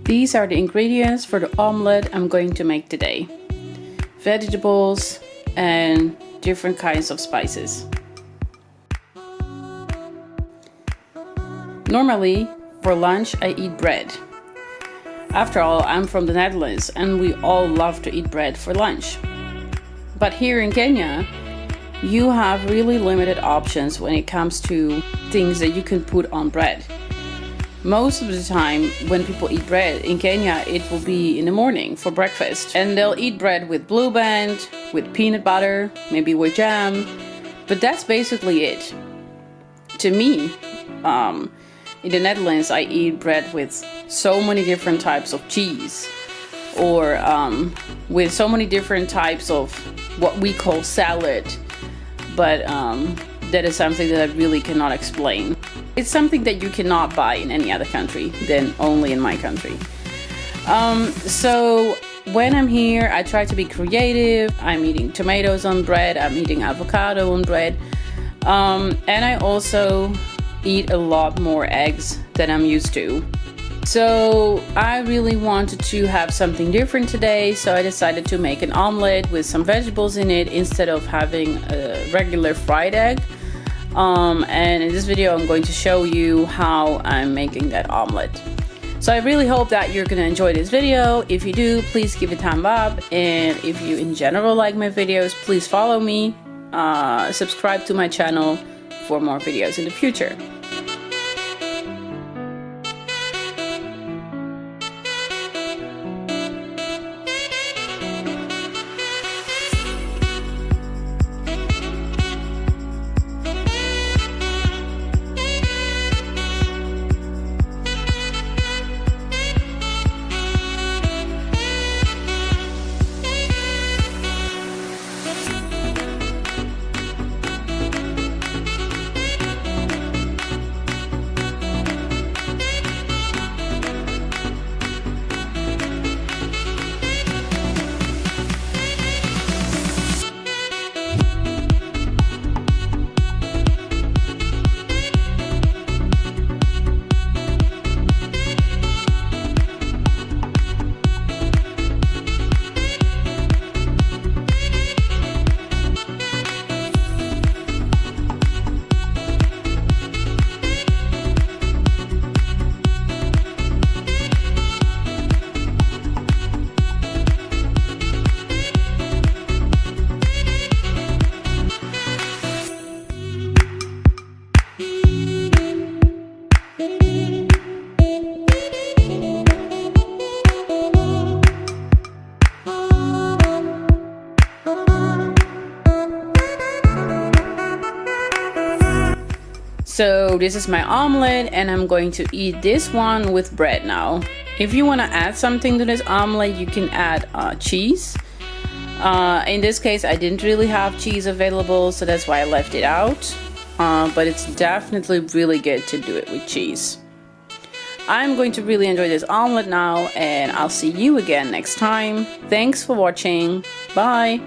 These are the ingredients for the omelet I'm going to make today. Vegetables and different kinds of spices. Normally, for lunch I eat bread. After all, I'm from the Netherlands and we all love to eat bread for lunch. But here in Kenya, you have really limited options when it comes to things that you can put on bread. Most of the time when people eat bread in Kenya, it will be in the morning for breakfast. And they'll eat bread with Blue Band, with peanut butter, maybe with jam. But that's basically it. To me, in the Netherlands, I eat bread with so many different types of cheese. Or with so many different types of what we call salad. But that is something that I really cannot explain. It's something that you cannot buy in any other country than only in my country. So when I'm here, I try to be creative. I'm eating tomatoes on bread. I'm eating avocado on bread. And I also eat a lot more eggs than I'm used to. So I really wanted to have something different today, so I decided to make an omelet with some vegetables in it instead of having a regular fried egg. And in this video I'm going to show you how I'm making that omelet. So I really hope that you're gonna enjoy this video. If you do, please give it a thumb up, and if you in general like my videos, please follow me, subscribe to my channel for more videos in the future. So this is my omelet and I'm going to eat this one with bread now. If you want to add something to this omelet, you can add cheese. In this case, I didn't really have cheese available, so that's why I left it out. But it's definitely really good to do it with cheese. I'm going to really enjoy this omelet now, and I'll see you again next time. Thanks for watching. Bye.